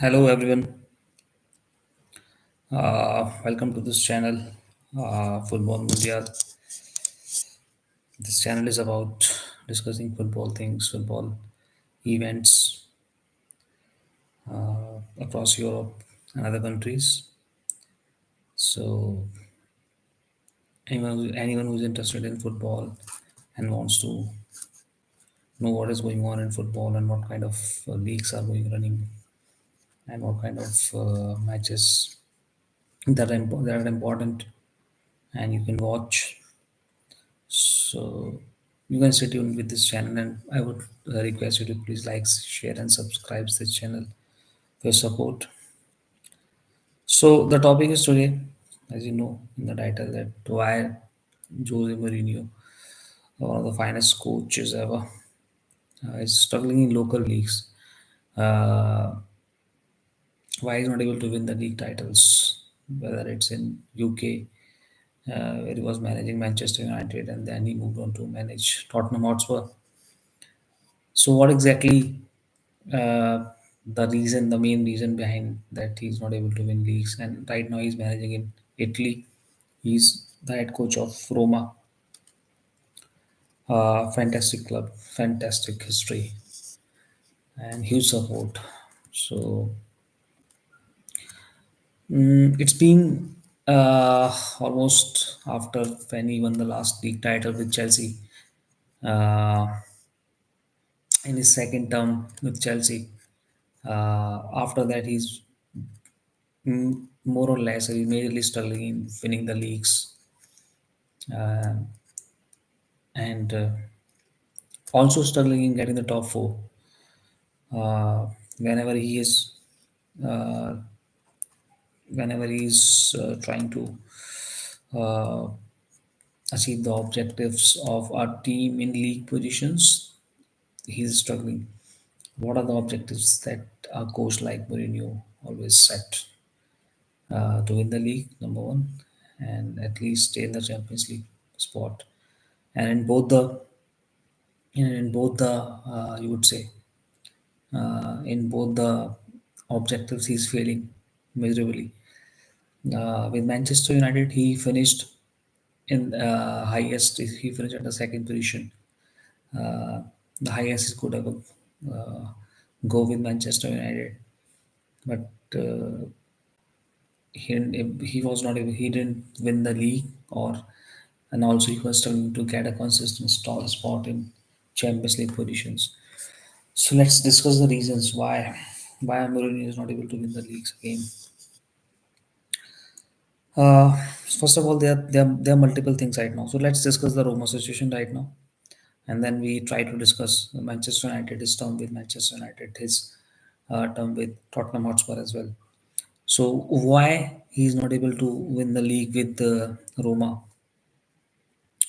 Hello everyone, welcome to this channel, Football Mundial. This channel is about discussing football things, football events across Europe and other countries. So anyone who's interested in football and wants to know what is going on in football and what kind of leagues are going running and what kind of matches that are important and you can watch. So you can stay tuned with this channel, and I would request you to please like, share, and subscribe this channel for your support. So the topic is today, as you know in the title, that why Jose Mourinho, one of the finest coaches ever, is struggling in local leagues. Uh, why he's not able to win the league titles, whether it's in UK, where he was managing Manchester United, and then he moved on to manage Tottenham Hotspur. So, what exactly the main reason behind that he's not able to win leagues? And right now he's managing in Italy. He's the head coach of Roma. Fantastic club, fantastic history, and huge support. So it's been almost after when he won the last league title with Chelsea. Uh, in his second term with Chelsea. After that, he's more or less immediately struggling in winning the leagues uh, and also struggling in getting the top four. Whenever he is, uh, whenever he's trying to uh, achieve the objectives of our team in league positions, he's struggling. What are the objectives that a coach like Mourinho always set? To win the league, number one, and at least stay in the Champions League spot. And in both the you would say in both the objectives, he's failing miserably. With Manchester United, he finished in highest. He finished at the second position. Uh, the highest he could ever uh, go with Manchester United, but he was not able. He didn't win the league, or and also he was struggling to get a consistent spot in Champions League positions. So let's discuss the reasons why Mourinho is not able to win the leagues again. Uh, First of all, there are multiple things right now. So let's discuss the Roma situation right now, and then we try to discuss Manchester United, his term with Manchester United, his term with Tottenham Hotspur as well. So why he is not able to win the league with Roma?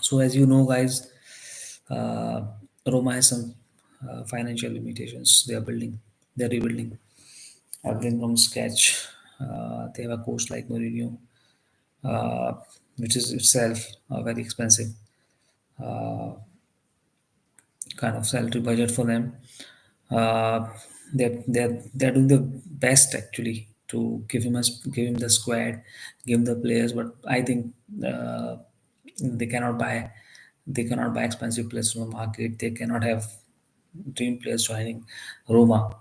So as you know, guys, uh, Roma has some financial limitations. They're rebuilding everything from scratch. They have a coach like Mourinho, uh, which is itself very expensive kind of salary budget for them. Uh, they're doing the best actually to give him the squad, give him the players. But I think they cannot buy they cannot buy expensive players from the market. They cannot have dream players joining Roma.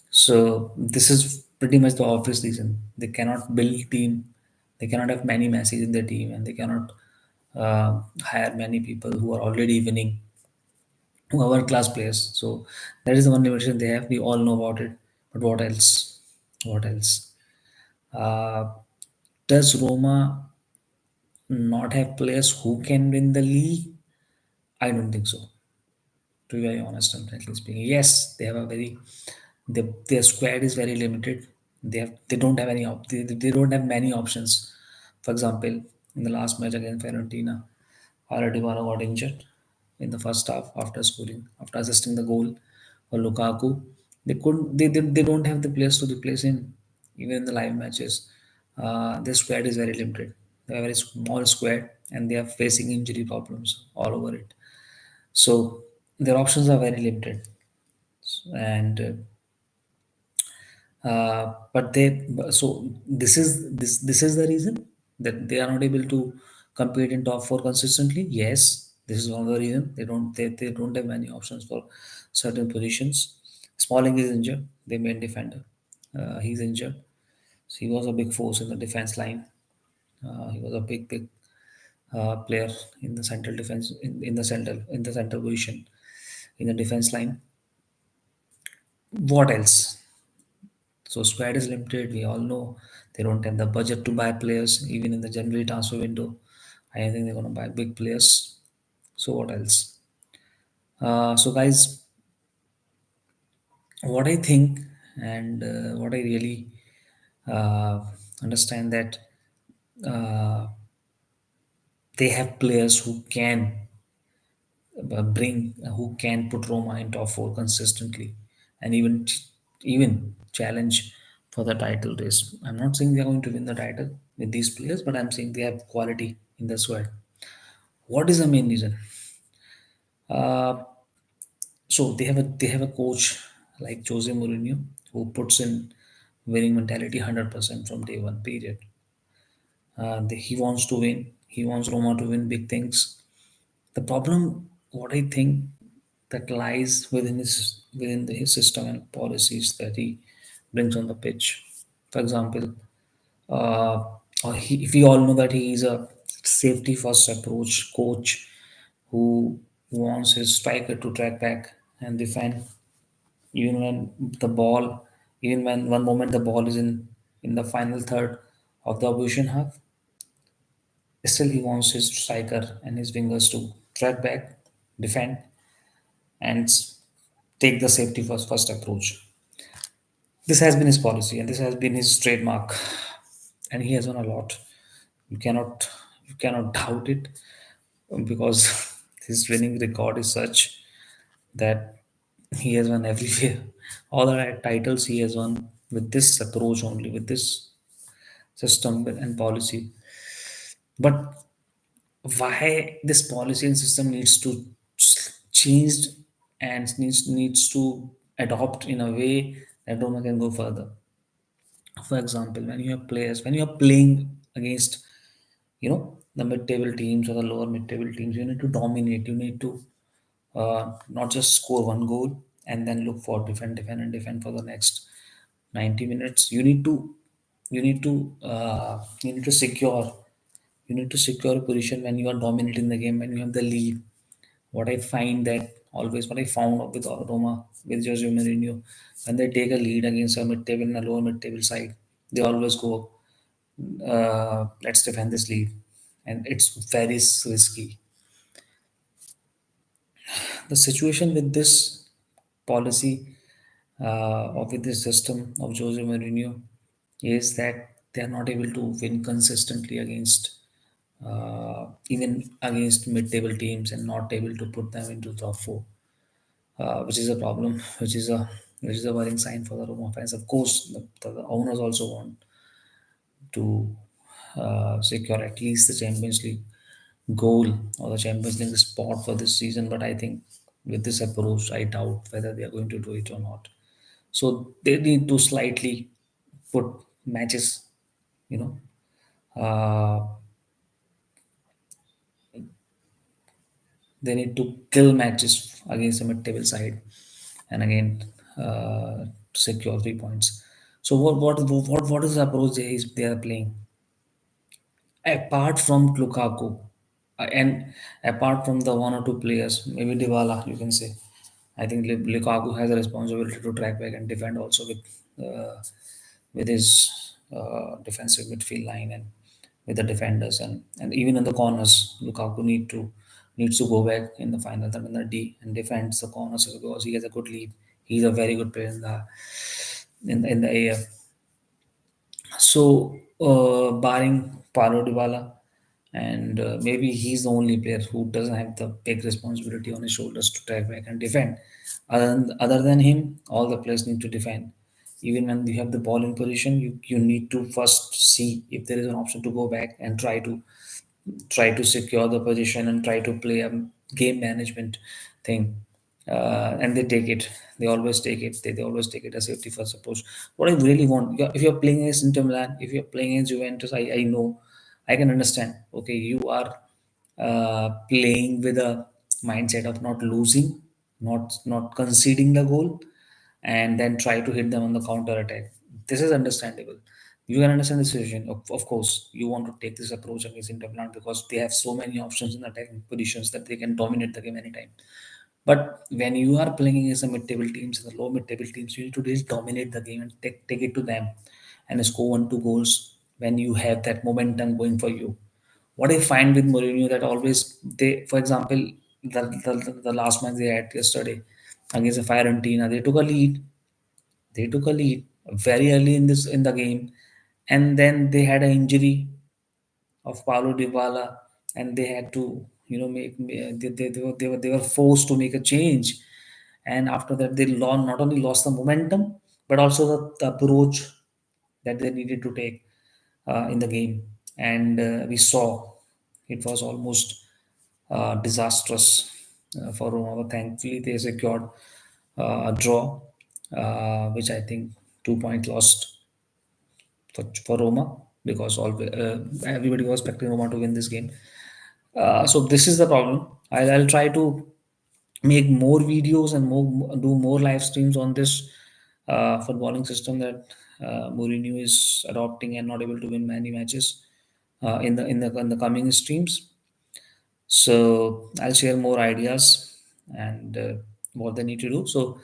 So this is pretty much the obvious reason. They cannot build team. They cannot have many Messi in their team, and they cannot hire many people who are already winning, who are world class players. So that is the one limitation they have. We all know about it. But what else? What else? Uh, does Roma not have players who can win the league? I don't think so. To be very honest and frankly speaking, yes, they have a very their squad is very limited. They don't have they don't have many options. For example, in the last match against Fiorentina, Aradivara got injured in the first half after assisting the goal for Lukaku. They don't have the players to replace him even in the live matches. Their squad is very limited. They have a very small squad and they are facing injury problems all over it. So their options are very limited, and But they so this is the reason that they are not able to compete in top four consistently. Yes, this is one of the reason they don't have many options for certain positions. Smalling is injured, their main defender. He's injured. So he was a big force in the defense line. He was a big player in the central defense in the center position in the defense line. What else? So squad is limited. We all know they don't have the budget to buy players even in the January transfer window. I don't think they're gonna buy big players. So what else? So guys, what I think and what I really uh, understand that uh, they have players who can who can put Roma in top four consistently and even challenge for the title race. I'm not saying they are going to win the title with these players, but I'm saying they have quality in the squad. What is the main reason? Uh, so they have a coach like Jose Mourinho who puts in winning mentality 100% from day one. Period. He wants to win. He wants Roma to win big things. The problem, what I think, that lies his system and policies that he brings on the pitch. For example, uh, if we all know that he is a safety first approach coach who wants his striker to track back and defend, even when the ball, even when one moment the ball is in the final third of the opposition half, still he wants his striker and his wingers to track back, defend, and take the safety first approach. This has been his policy and this has been his trademark, and he has won a lot. You cannot you cannot doubt it because his winning record is such that he has won everywhere. All the titles he has won with this approach only, with this system and policy. But why this policy and system needs to changed and needs to adopt in a way that Roma can go further. For example, when you have players, when you are playing against, the mid-table teams or the lower mid-table teams, you need to dominate. You need to not just score one goal and then look for defend for the next 90 minutes. You need to secure. You need to secure a position when you are dominating the game, when you have the lead. What I found with Roma, with Jose Mourinho, when they take a lead against a mid-table and a lower mid-table side, they always go, let's defend this lead, and it's very risky. The situation with this policy or with this system of Jose Mourinho is that they are not able to win consistently against even against mid-table teams and not able to put them into top four, which is a problem, which is a worrying sign for the Roma fans. Of course, the owners also want to secure at least the Champions League goal or the Champions League spot for this season. But I think with this approach, I doubt whether they are going to do it or not. So they need to slightly put matches, you know, uh, they need to kill matches against the mid-table side, and again secure 3 points. So what is the approach they are playing? Apart from Lukaku, and apart from the one or two players, maybe Dybala, you can say. I think Lukaku has a responsibility to track back and defend also with his defensive midfield line and with the defenders, and even in the corners, Lukaku needs to go back in the final third in the D and defends the corners because he has a good lead. He's a very good player in the air. So, barring Paulo Dybala, and maybe he's the only player who doesn't have the big responsibility on his shoulders to track back and defend. Other than him, all the players need to defend. Even when you have the ball in position, you need to first see if there is an option to go back and try to secure the position and try to play a game management thing. and they take it. They always take it. They always take it as safety first approach. What I really want, if you're playing against Inter Milan, if you're playing against Juventus, I know, I can understand. Okay, you are playing with a mindset of not losing, not conceding the goal, and then try to hit them on the counter attack. This is understandable. You can understand the situation. Of course, you want to take this approach against Inter Milan because they have so many options in attacking positions that they can dominate the game anytime. But when you are playing against the mid-table teams, the low mid-table teams, you need to really dominate the game and take it to them and score 1, 2 goals when you have that momentum going for you. What I find with Mourinho that always they, for example, the last match they had yesterday against the Fiorentina, they took a lead. They took a lead very early in the game, and then they had an injury of Paulo Dybala, and they had to, they were forced to make a change, and after that they not only lost the momentum but also the approach that they needed to take in the game, and we saw it was almost disastrous for Roma. But thankfully, they secured a draw, which I think 2 point lost for Roma because everybody was expecting Roma to win this game. So this is the problem. I'll try to make more videos and do more live streams on this footballing system that Mourinho is adopting and not able to win many matches in the coming streams. So I'll share more ideas and what they need to do. So,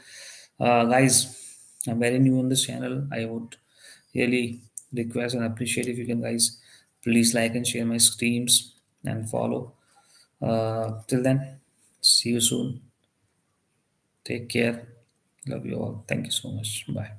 guys, I'm very new on this channel. I would really request and appreciate if you can, guys, please like and share my streams and follow. Till then, see you soon. Take care. Love you all. Thank you so much. Bye.